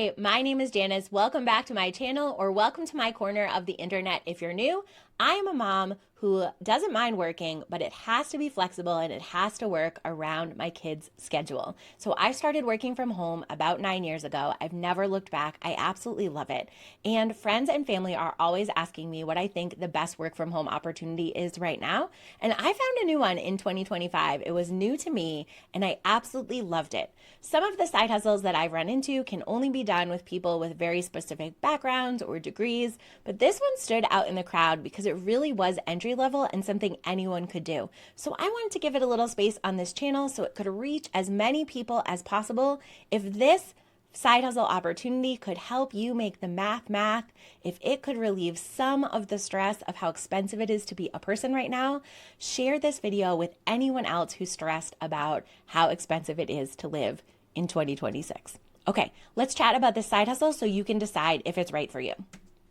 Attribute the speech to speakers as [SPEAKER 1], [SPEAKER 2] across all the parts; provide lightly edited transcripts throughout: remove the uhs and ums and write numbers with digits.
[SPEAKER 1] Hi, my name is Janice. Welcome back to my channel, or welcome to my corner of the internet if you're new. I am a mom who doesn't mind working, but it has to be flexible and it has to work around my kids' schedule. So I started working from home about 9 years ago. I've never looked back. I absolutely love it. And friends and family are always asking me what I think the best work from home opportunity is right now. And I found a new one in 2025. It was new to me and I absolutely loved it. Some of the side hustles that I've run into can only be done with people with very specific backgrounds or degrees, but this one stood out in the crowd because it really was entry level and something anyone could do. So I wanted to give it a little space on this channel so it could reach as many people as possible. If this side hustle opportunity could help you make the math, if it could relieve some of the stress of how expensive it is to be a person right now, share this video with anyone else who's stressed about how expensive it is to live in 2026. Okay, let's chat about this side hustle so you can decide if it's right for you.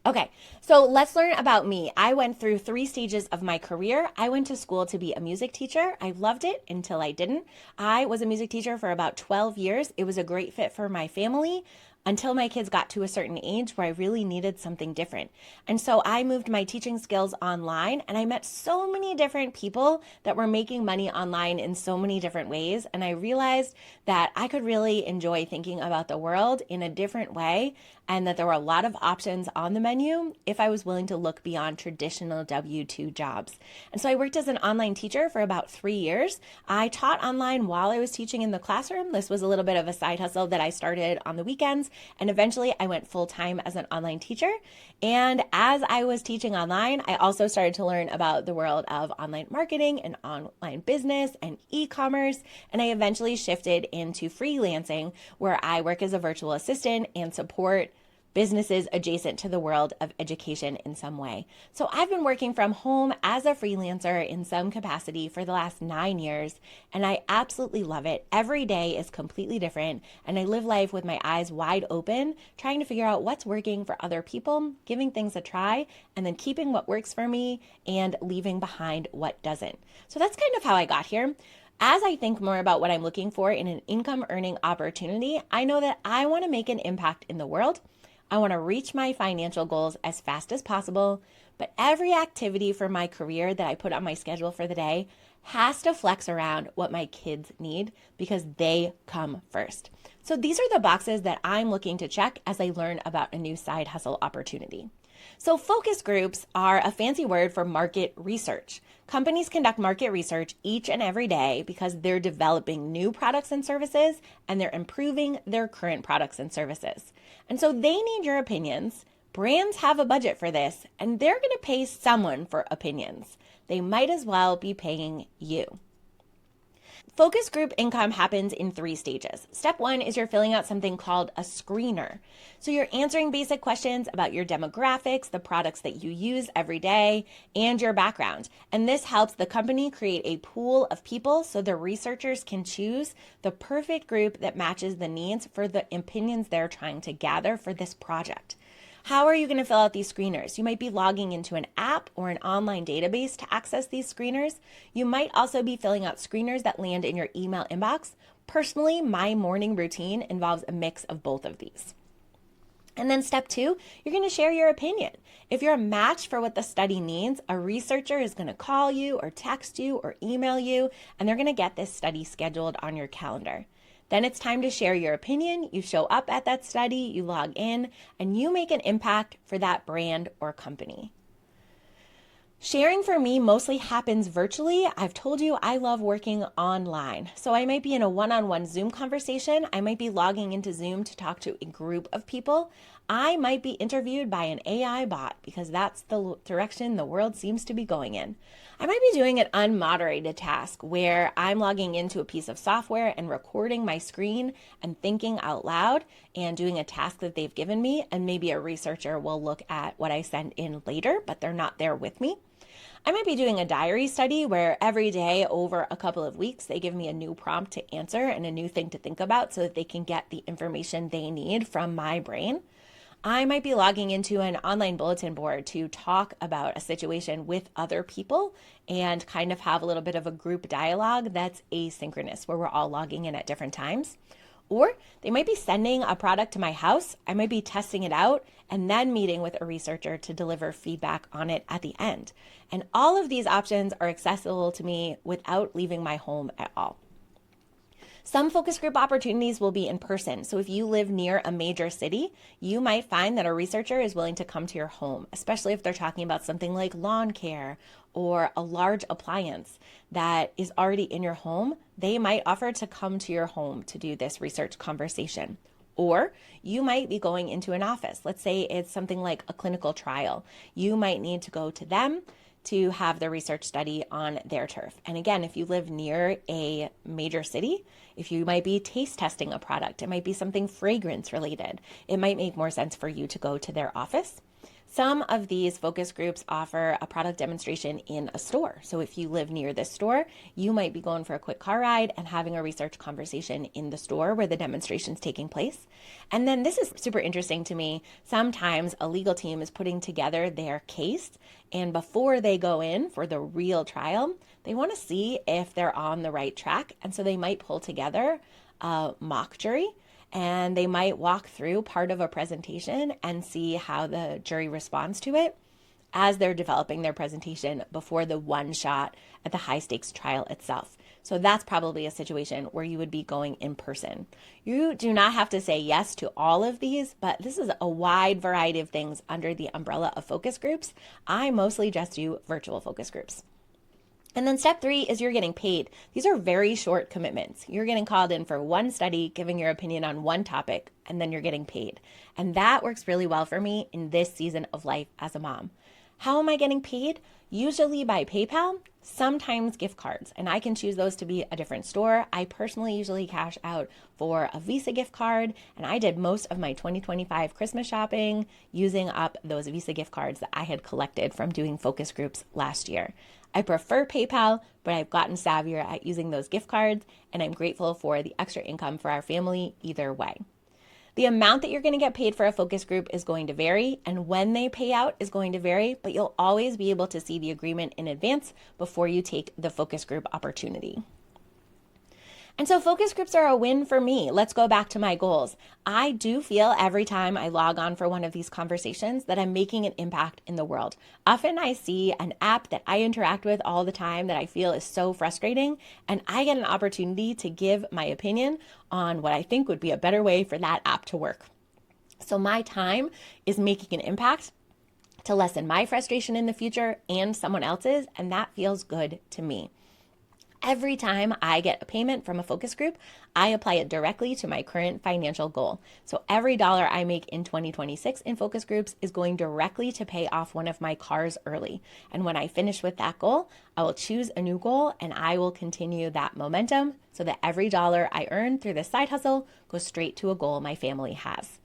[SPEAKER 1] Okay, so let's learn about me. I went through 3 stages of my career. I went to school to be a music teacher. I loved it until I didn't. I was a music teacher for about 12 years. It was a great fit for my family until my kids got to a certain age where I really needed something different. And so I moved my teaching skills online and I met so many different people that were making money online in so many different ways. And I realized that I could really enjoy thinking about the world in a different way and that there were a lot of options on the menu if I was willing to look beyond traditional W-2 jobs. And so I worked as an online teacher for about 3 years. I taught online while I was teaching in the classroom. This was a little bit of a side hustle that I started on the weekends, and eventually I went full-time as an online teacher. And as I was teaching online, I also started to learn about the world of online marketing and online business and e-commerce. And I eventually shifted into freelancing, where I work as a virtual assistant and support businesses adjacent to the world of education in some way. So I've been working from home as a freelancer in some capacity for the last 9 years, and I absolutely love it. Every day is completely different, and I live life with my eyes wide open, trying to figure out what's working for other people, giving things a try, and then keeping what works for me and leaving behind what doesn't. So that's kind of how I got here. As I think more about what I'm looking for in an income earning opportunity, I know that I want to make an impact in the world. I want to reach my financial goals as fast as possible, but every activity for my career that I put on my schedule for the day has to flex around what my kids need because they come first. So these are the boxes that I'm looking to check as I learn about a new side hustle opportunity. So focus groups are a fancy word for market research. Companies conduct market research each and every day because they're developing new products and services and they're improving their current products and services. And so they need your opinions. Brands have a budget for this and they're going to pay someone for opinions. They might as well be paying you. Focus group income happens in 3 stages. Step 1 is you're filling out something called a screener. So you're answering basic questions about your demographics, the products that you use every day, and your background. And this helps the company create a pool of people so the researchers can choose the perfect group that matches the needs for the opinions they're trying to gather for this project. How are you going to fill out these screeners? You might be logging into an app or an online database to access these screeners. You might also be filling out screeners that land in your email inbox. Personally, my morning routine involves a mix of both of these. And then step 2, you're going to share your opinion. If you're a match for what the study needs, a researcher is going to call you or text you or email you, and they're going to get this study scheduled on your calendar. Then it's time to share your opinion. You show up at that study, you log in, and you make an impact for that brand or company. Sharing for me mostly happens virtually. I've told you I love working online. So I might be in a one-on-one Zoom conversation. I might be logging into Zoom to talk to a group of people. I might be interviewed by an AI bot because that's the direction the world seems to be going in. I might be doing an unmoderated task where I'm logging into a piece of software and recording my screen and thinking out loud and doing a task that they've given me, and maybe a researcher will look at what I send in later, but they're not there with me. I might be doing a diary study where every day over a couple of weeks, they give me a new prompt to answer and a new thing to think about so that they can get the information they need from my brain. I might be logging into an online bulletin board to talk about a situation with other people and kind of have a little bit of a group dialogue that's asynchronous, where we're all logging in at different times. Or they might be sending a product to my house. I might be testing it out and then meeting with a researcher to deliver feedback on it at the end. And all of these options are accessible to me without leaving my home at all. Some focus group opportunities will be in person. So if you live near a major city, you might find that a researcher is willing to come to your home, especially if they're talking about something like lawn care or a large appliance that is already in your home. They might offer to come to your home to do this research conversation. Or you might be going into an office. Let's say it's something like a clinical trial. You might need to go to them to have the research study on their turf. And again, if you live near a major city, if you might be taste testing a product, it might be something fragrance related, it might make more sense for you to go to their office. Some of these focus groups offer a product demonstration in a store. So if you live near this store, you might be going for a quick car ride and having a research conversation in the store where the demonstration is taking place. And then this is super interesting to me. Sometimes a legal team is putting together their case, and before they go in for the real trial, they want to see if they're on the right track. And so they might pull together a mock jury, and they might walk through part of a presentation and see how the jury responds to it as they're developing their presentation before the one shot at the high stakes trial itself. So that's probably a situation where you would be going in person. You do not have to say yes to all of these, but this is a wide variety of things under the umbrella of focus groups. I mostly just do virtual focus groups. And then step 3 is you're getting paid. These are very short commitments. You're getting called in for one study, giving your opinion on one topic, and then you're getting paid. And that works really well for me in this season of life as a mom. How am I getting paid? Usually by PayPal, sometimes gift cards, and I can choose those to be a different store. I personally usually cash out for a Visa gift card, and I did most of my 2025 Christmas shopping using up those Visa gift cards that I had collected from doing focus groups last year. I prefer PayPal, but I've gotten savvier at using those gift cards, and I'm grateful for the extra income for our family either way. The amount that you're going to get paid for a focus group is going to vary, and when they pay out is going to vary, but you'll always be able to see the agreement in advance before you take the focus group opportunity. And so focus groups are a win for me. Let's go back to my goals. I do feel every time I log on for one of these conversations that I'm making an impact in the world. Often I see an app that I interact with all the time that I feel is so frustrating, and I get an opportunity to give my opinion on what I think would be a better way for that app to work. So my time is making an impact to lessen my frustration in the future and someone else's, and that feels good to me. Every time I get a payment from a focus group, I apply it directly to my current financial goal. So every dollar I make in 2026 in focus groups is going directly to pay off one of my cars early. And when I finish with that goal, I will choose a new goal and I will continue that momentum so that every dollar I earn through this side hustle goes straight to a goal my family has.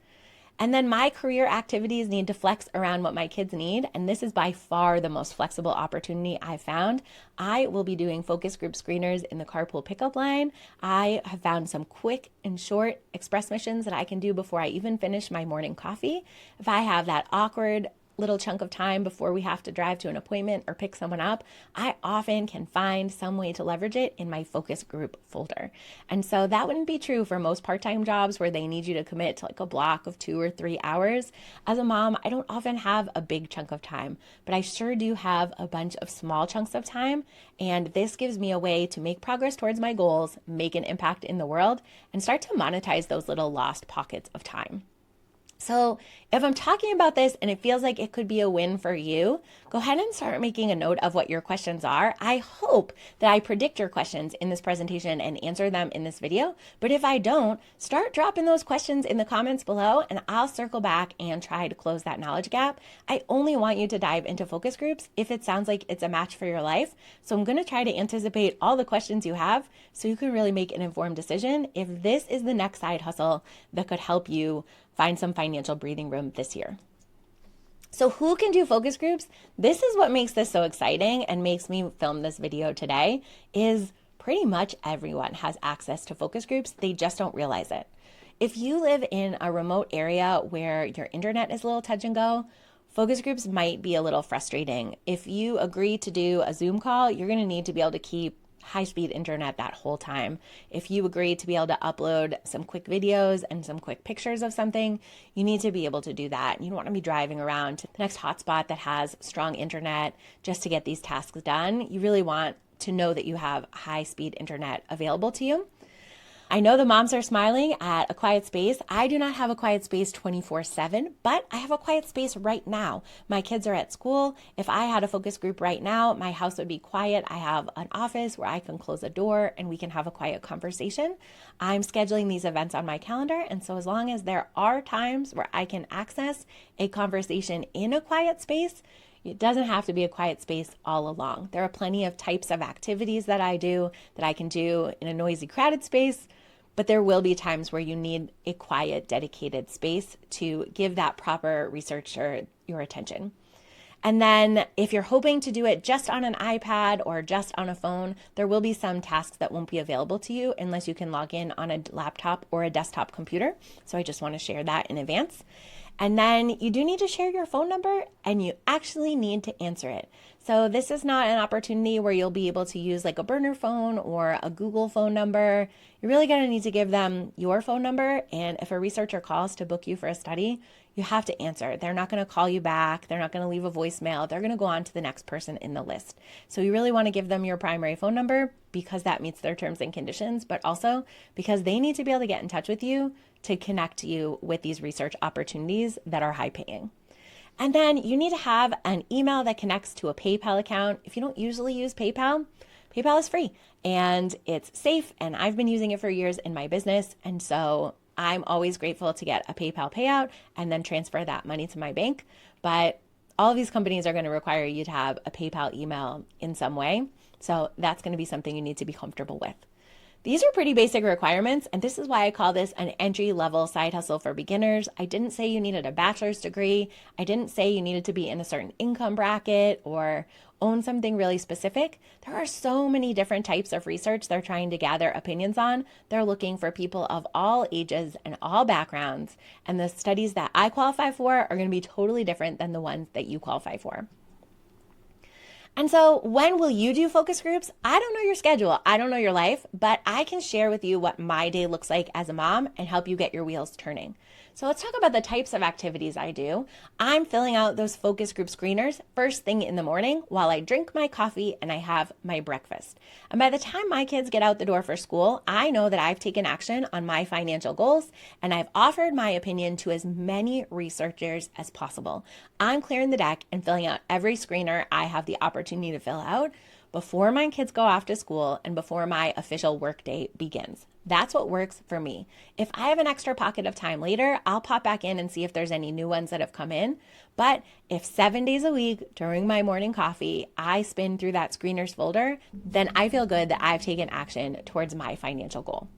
[SPEAKER 1] And then my career activities need to flex around what my kids need. And this is by far the most flexible opportunity I've found. I will be doing focus group screeners in the carpool pickup line. I have found some quick and short express missions that I can do before I even finish my morning coffee. If I have that awkward little chunk of time before we have to drive to an appointment or pick someone up, I often can find some way to leverage it in my focus group folder. And so that wouldn't be true for most part-time jobs where they need you to commit to like a block of 2 or 3 hours. As a mom, I don't often have a big chunk of time, but I sure do have a bunch of small chunks of time. And this gives me a way to make progress towards my goals, make an impact in the world, and start to monetize those little lost pockets of time. So if I'm talking about this and it feels like it could be a win for you, go ahead and start making a note of what your questions are. I hope that I predict your questions in this presentation and answer them in this video. But if I don't, start dropping those questions in the comments below and I'll circle back and try to close that knowledge gap. I only want you to dive into focus groups if it sounds like it's a match for your life. So I'm going to try to anticipate all the questions you have so you can really make an informed decision if this is the next side hustle that could help you find some financial breathing room this year. So who can do focus groups? This is what makes this so exciting and makes me film this video today is pretty much everyone has access to focus groups. They just don't realize it. If you live in a remote area where your internet is a little touch and go, focus groups might be a little frustrating. If you agree to do a Zoom call, you're going to need to be able to keep high-speed internet that whole time. If you agree to be able to upload some quick videos and some quick pictures of something, you need to be able to do that. You don't want to be driving around to the next hotspot that has strong internet just to get these tasks done. You really want to know that you have high-speed internet available to you. I know the moms are smiling at a quiet space. I do not have a quiet space 24/7, but I have a quiet space right now. My kids are at school. If I had a focus group right now, my house would be quiet. I have an office where I can close a door and we can have a quiet conversation. I'm scheduling these events on my calendar, and so as long as there are times where I can access a conversation in a quiet space, it doesn't have to be a quiet space all along. There are plenty of types of activities that I do that I can do in a noisy, crowded space, but there will be times where you need a quiet, dedicated space to give that proper researcher your attention. And then if you're hoping to do it just on an iPad or just on a phone, there will be some tasks that won't be available to you unless you can log in on a laptop or a desktop computer. So I just want to share that in advance. And then you do need to share your phone number, and you actually need to answer it. So this is not an opportunity where you'll be able to use like a burner phone or a Google phone number. You're really going to need to give them your phone number. And if a researcher calls to book you for a study, you have to answer. They're not going to call you back. They're not going to leave a voicemail. They're going to go on to the next person in the list. So you really want to give them your primary phone number because that meets their terms and conditions, but also because they need to be able to get in touch with you to connect you with these research opportunities that are high paying. And then you need to have an email that connects to a PayPal account. If you don't usually use PayPal, PayPal is free and it's safe, and I've been using it for years in my business. And so I'm always grateful to get a PayPal payout and then transfer that money to my bank. But all of these companies are going to require you to have a PayPal email in some way. So that's going to be something you need to be comfortable with. These are pretty basic requirements, and this is why I call this an entry-level side hustle for beginners. I didn't say you needed a bachelor's degree. I didn't say you needed to be in a certain income bracket or own something really specific. There are so many different types of research they're trying to gather opinions on. They're looking for people of all ages and all backgrounds, and the studies that I qualify for are going to be totally different than the ones that you qualify for. And so when will you do focus groups? I don't know your schedule. I don't know your life, but I can share with you what my day looks like as a mom and help you get your wheels turning. So let's talk about the types of activities I do. I'm filling out those focus group screeners first thing in the morning while I drink my coffee and I have my breakfast. And by the time my kids get out the door for school, I know that I've taken action on my financial goals and I've offered my opinion to as many researchers as possible. I'm clearing the deck and filling out every screener I have the opportunity to fill out before my kids go off to school and before my official workday begins. That's what works for me. If I have an extra pocket of time later, I'll pop back in and see if there's any new ones that have come in. But if 7 days a week during my morning coffee, I spin through that screeners folder, then I feel good that I've taken action towards my financial goal.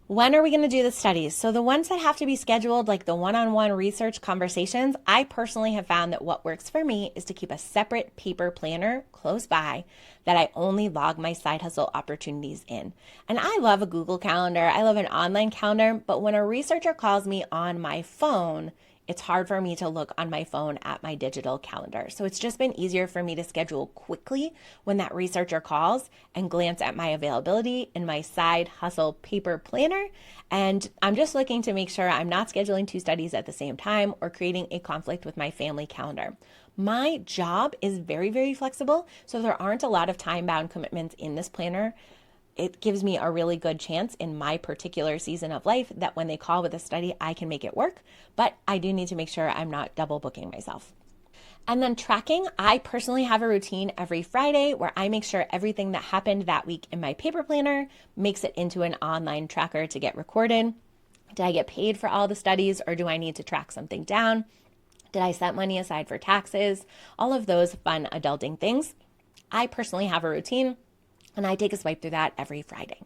[SPEAKER 1] When are we going to do the studies? So the ones that have to be scheduled, like the one-on-one research conversations, I personally have found that what works for me is to keep a separate paper planner close by that I only log my side hustle opportunities in. And I love a Google Calendar. I love an online calendar, but when a researcher calls me on my phone, it's hard for me to look on my phone at my digital calendar. So it's just been easier for me to schedule quickly when that researcher calls and glance at my availability in my side hustle paper planner. And I'm just looking to make sure I'm not scheduling two studies at the same time or creating a conflict with my family calendar. My job is very, very flexible, so there aren't a lot of time-bound commitments in this planner. It gives me a really good chance in my particular season of life that when they call with a study, I can make it work, but I do need to make sure I'm not double booking myself. And then tracking, I personally have a routine every Friday where I make sure everything that happened that week in my paper planner makes it into an online tracker to get recorded. Did I get paid for all the studies, or do I need to track something down? Did I set money aside for taxes? All of those fun adulting things. I personally have a routine, and I take a swipe through that every Friday.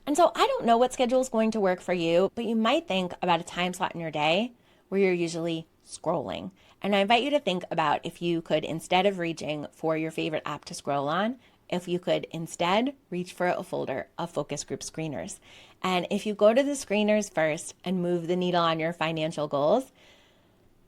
[SPEAKER 1] And so I don't know what schedule is going to work for you, but you might think about a time slot in your day where you're usually scrolling. And I invite you to think about if you could, instead of reaching for your favorite app to scroll on, if you could instead reach for a folder of focus group screeners. And if you go to the screeners first and move the needle on your financial goals,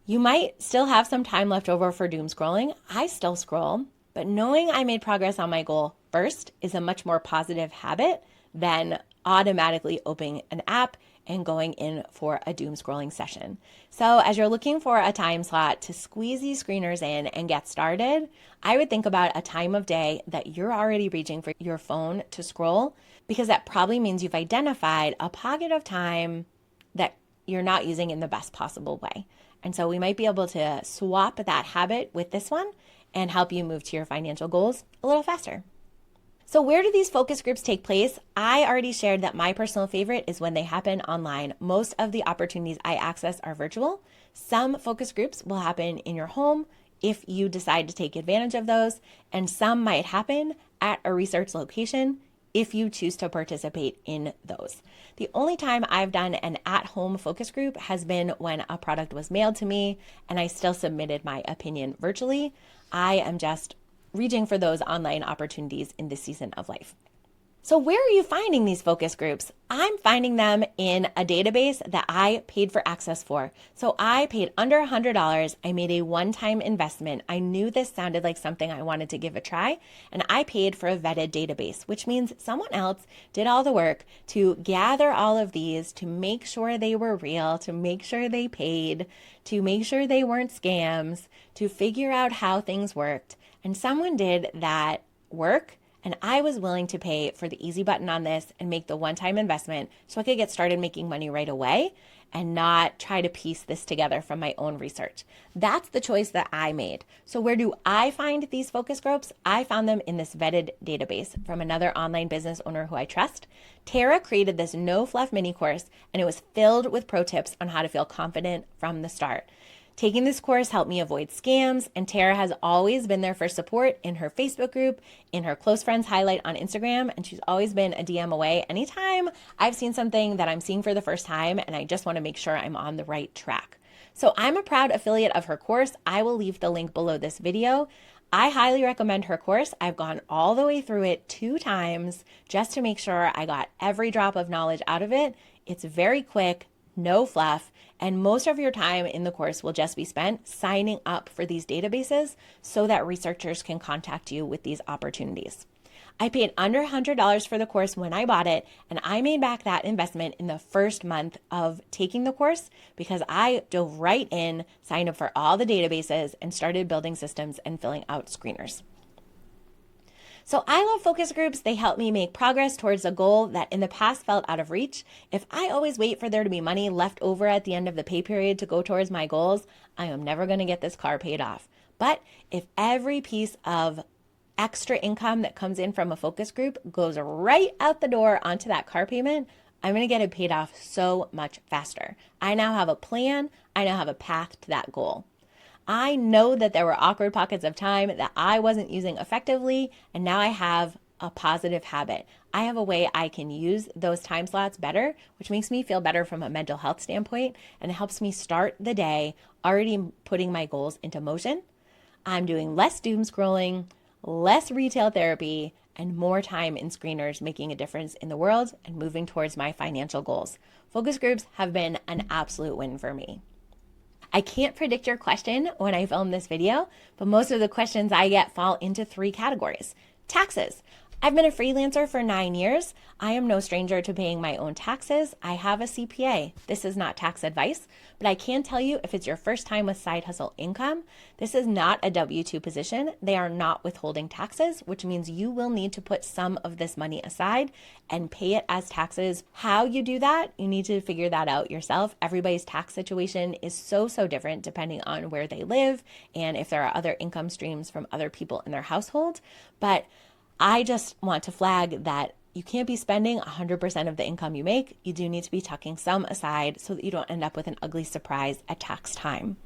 [SPEAKER 1] you might still have some time left over for doom scrolling. I still scroll, but knowing I made progress on my goal first is a much more positive habit than automatically opening an app and going in for a doom scrolling session. So as you're looking for a time slot to squeeze these screeners in and get started, I would think about a time of day that you're already reaching for your phone to scroll, because that probably means you've identified a pocket of time that you're not using in the best possible way. And so we might be able to swap that habit with this one and help you move to your financial goals a little faster. So where do these focus groups take place? I already shared that my personal favorite is when they happen online. Most of the opportunities I access are virtual. Some focus groups will happen in your home if you decide to take advantage of those, and some might happen at a research location if you choose to participate in those. The only time I've done an at-home focus group has been when a product was mailed to me and I still submitted my opinion virtually. I am just reaching for those online opportunities in this season of life. So where are you finding these focus groups? I'm finding them in a database that I paid for access for. So I paid under $100. I made a one-time investment. I knew this sounded like something I wanted to give a try, and I paid for a vetted database, which means someone else did all the work to gather all of these, to make sure they were real, to make sure they paid, to make sure they weren't scams, to figure out how things worked. And someone did that work, and I was willing to pay for the easy button on this and make the one-time investment so I could get started making money right away and not try to piece this together from my own research. That's the choice that I made. So where do I find these focus groups? I found them in this vetted database from another online business owner who I trust. Tara created this no fluff mini course, and it was filled with pro tips on how to feel confident from the start. Taking this course helped me avoid scams, and Tara has always been there for support in her Facebook group, in her close friends highlight on Instagram, and she's always been a DM away anytime I've seen something that I'm seeing for the first time and I just want to make sure I'm on the right track. So I'm a proud affiliate of her course. I will leave the link below this video. I highly recommend her course. I've gone all the way through it 2 times just to make sure I got every drop of knowledge out of it. It's very quick, no fluff, and most of your time in the course will just be spent signing up for these databases so that researchers can contact you with these opportunities. I paid under $100 for the course when I bought it, and I made back that investment in the first month of taking the course because I dove right in, signed up for all the databases, and started building systems and filling out screeners. So I love focus groups. They help me make progress towards a goal that in the past felt out of reach. If I always wait for there to be money left over at the end of the pay period to go towards my goals, I am never going to get this car paid off. But if every piece of extra income that comes in from a focus group goes right out the door onto that car payment, I'm going to get it paid off so much faster. I now have a plan. I now have a path to that goal. I know that there were awkward pockets of time that I wasn't using effectively, and now I have a positive habit. I have a way I can use those time slots better, which makes me feel better from a mental health standpoint, and it helps me start the day already putting my goals into motion. I'm doing less doom scrolling, less retail therapy, and more time in screeners, making a difference in the world and moving towards my financial goals. Focus groups have been an absolute win for me. I can't predict your question when I film this video, but most of the questions I get fall into 3 categories. Taxes. I've been a freelancer for 9 years. I am no stranger to paying my own taxes. I have a CPA. This is not tax advice, but I can tell you if it's your first time with side hustle income, this is not a W-2 position. They are not withholding taxes, which means you will need to put some of this money aside and pay it as taxes. How you do that, you need to figure that out yourself. Everybody's tax situation is so different depending on where they live and if there are other income streams from other people in their household. But I just want to flag that you can't be spending 100% of the income you make. You do need to be tucking some aside so that you don't end up with an ugly surprise at tax time.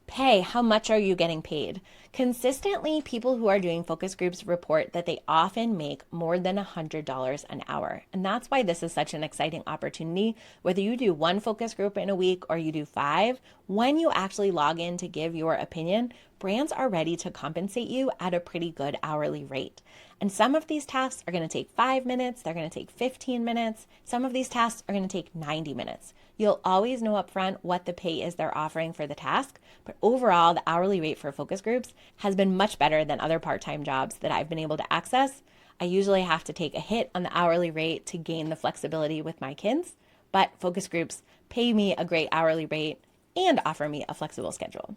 [SPEAKER 1] Pay. How much are you getting paid? Consistently, people who are doing focus groups report that they often make more than $100 an hour. And that's why this is such an exciting opportunity. Whether you do 1 focus group in a week or you do 5, when you actually log in to give your opinion, brands are ready to compensate you at a pretty good hourly rate. And some of these tasks are going to take 5 minutes, they're going to take 15 minutes. Some of these tasks are going to take 90 minutes. You'll always know upfront what the pay is they're offering for the task, but overall, the hourly rate for focus groups has been much better than other part-time jobs that I've been able to access. I usually have to take a hit on the hourly rate to gain the flexibility with my kids, but focus groups pay me a great hourly rate and offer me a flexible schedule.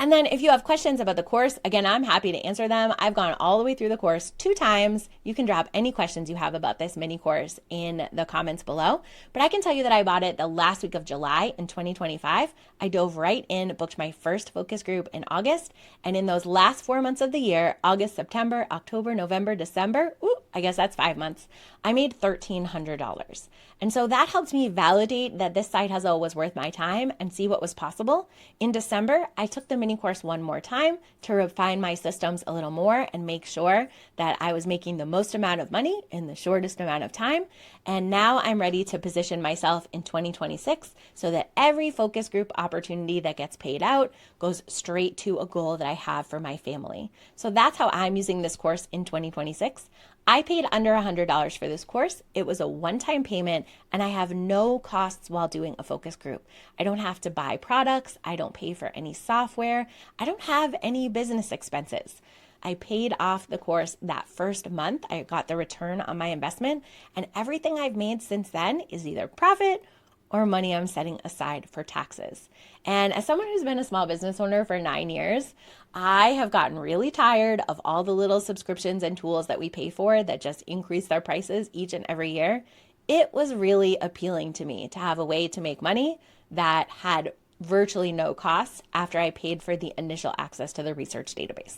[SPEAKER 1] And then if you have questions about the course, again, I'm happy to answer them. I've gone all the way through the course 2 times. You can drop any questions you have about this mini course in the comments below. But I can tell you that I bought it the last week of July in 2025. I dove right in, booked my first focus group in August. And in those last 4 months of the year, August, September, October, November, December, I guess that's 5 months, I made $1,300. And so that helps me validate that this side hustle was worth my time and see what was possible. In December, I took the mini course one more time to refine my systems a little more and make sure that I was making the most amount of money in the shortest amount of time. And now I'm ready to position myself in 2026 so that every focus group opportunity that gets paid out goes straight to a goal that I have for my family. So that's how I'm using this course in 2026. I paid under $100 for this course. It was a one-time payment, and I have no costs while doing a focus group. I don't have to buy products. I don't pay for any software. I don't have any business expenses. I paid off the course that first month. I got the return on my investment, and everything I've made since then is either profit or money I'm setting aside for taxes. And as someone who's been a small business owner for 9 years, I have gotten really tired of all the little subscriptions and tools that we pay for that just increase their prices each and every year. It was really appealing to me to have a way to make money that had virtually no costs after I paid for the initial access to the research database.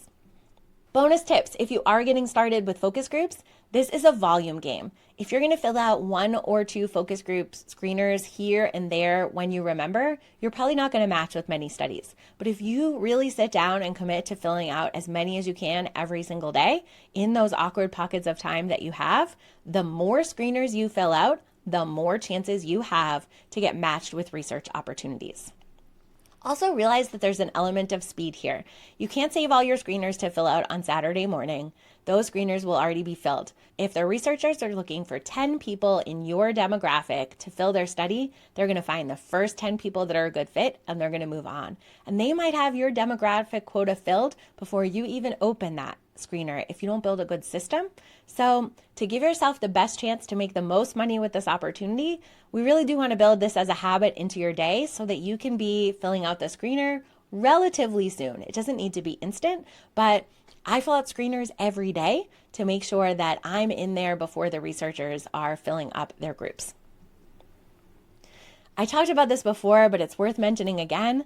[SPEAKER 1] Bonus tips, if you are getting started with focus groups, this is a volume game. If you're going to fill out 1 or 2 focus group screeners here and there when you remember, you're probably not going to match with many studies. But if you really sit down and commit to filling out as many as you can every single day in those awkward pockets of time that you have, the more screeners you fill out, the more chances you have to get matched with research opportunities. Also realize that there's an element of speed here. You can't save all your screeners to fill out on Saturday morning. Those screeners will already be filled. If the researchers are looking for 10 people in your demographic to fill their study, they're going to find the first 10 people that are a good fit and they're going to move on. And they might have your demographic quota filled before you even open that screener if you don't build a good system. So to give yourself the best chance to make the most money with this opportunity, we really do want to build this as a habit into your day so that you can be filling out the screener relatively soon. It doesn't need to be instant, but I fill out screeners every day to make sure that I'm in there before the researchers are filling up their groups. I talked about this before, but it's worth mentioning again.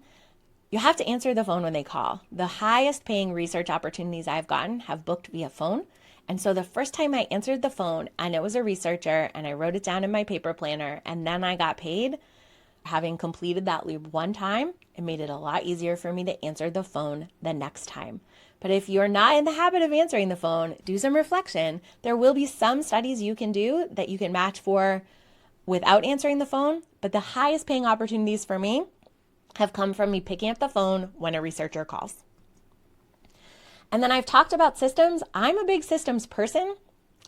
[SPEAKER 1] You have to answer the phone when they call. The highest paying research opportunities I've gotten have booked via phone. And so the first time I answered the phone and it was a researcher and I wrote it down in my paper planner and then I got paid, having completed that loop one time, it made it a lot easier for me to answer the phone the next time. But if you're not in the habit of answering the phone, do some reflection. There will be some studies you can do that you can match for without answering the phone, but the highest paying opportunities for me have come from me picking up the phone when a researcher calls. And then I've talked about systems. I'm a big systems person,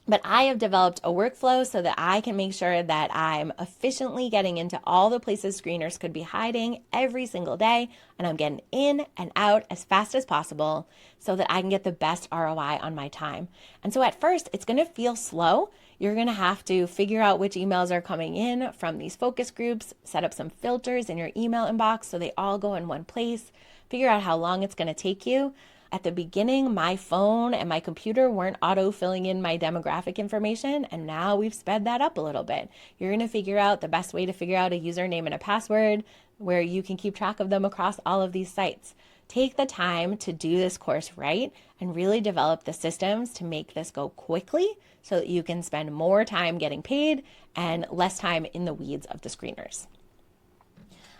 [SPEAKER 1] but I have developed a workflow so that I can make sure that I'm efficiently getting into all the places screeners could be hiding every single day, and I'm getting in and out as fast as possible so that I can get the best ROI on my time. And so at first, it's going to feel slow. You're going to have to figure out which emails are coming in from these focus groups, set up some filters in your email inbox so they all go in one place, figure out how long it's going to take you. At the beginning, my phone and my computer weren't auto filling in my demographic information, and now we've sped that up a little bit. You're going to figure out the best way to figure out a username and a password where you can keep track of them across all of these sites. Take the time to do this course right and really develop the systems to make this go quickly so that you can spend more time getting paid and less time in the weeds of the screeners.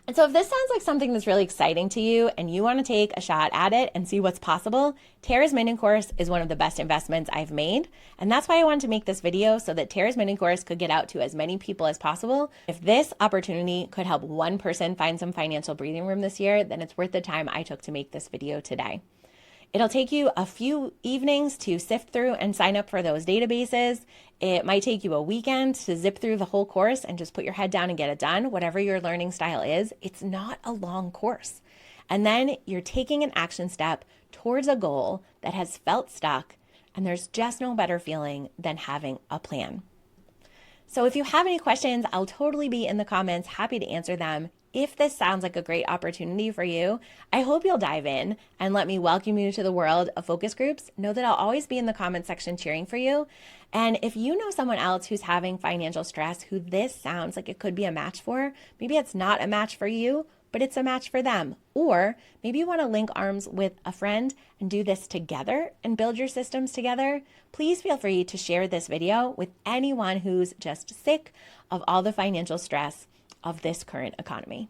[SPEAKER 1] And so if this sounds like something that's really exciting to you and you want to take a shot at it and see what's possible, Tara's Mini Course is one of the best investments I've made. And that's why I wanted to make this video, so that Tara's Mini Course could get out to as many people as possible. If this opportunity could help one person find some financial breathing room this year, then it's worth the time I took to make this video today. It'll take you a few evenings to sift through and sign up for those databases. It might take you a weekend to zip through the whole course and just put your head down and get it done, whatever your learning style is. It's not a long course. And then you're taking an action step towards a goal that has felt stuck, and there's just no better feeling than having a plan. So if you have any questions, I'll totally be in the comments, happy to answer them. If this sounds like a great opportunity for you, I hope you'll dive in and let me welcome you to the world of focus groups. Know that I'll always be in the comment section cheering for you. And if you know someone else who's having financial stress, who this sounds like it could be a match for, maybe it's not a match for you, but it's a match for them. Or maybe you want to link arms with a friend and do this together and build your systems together. Please feel free to share this video with anyone who's just sick of all the financial stress of this current economy.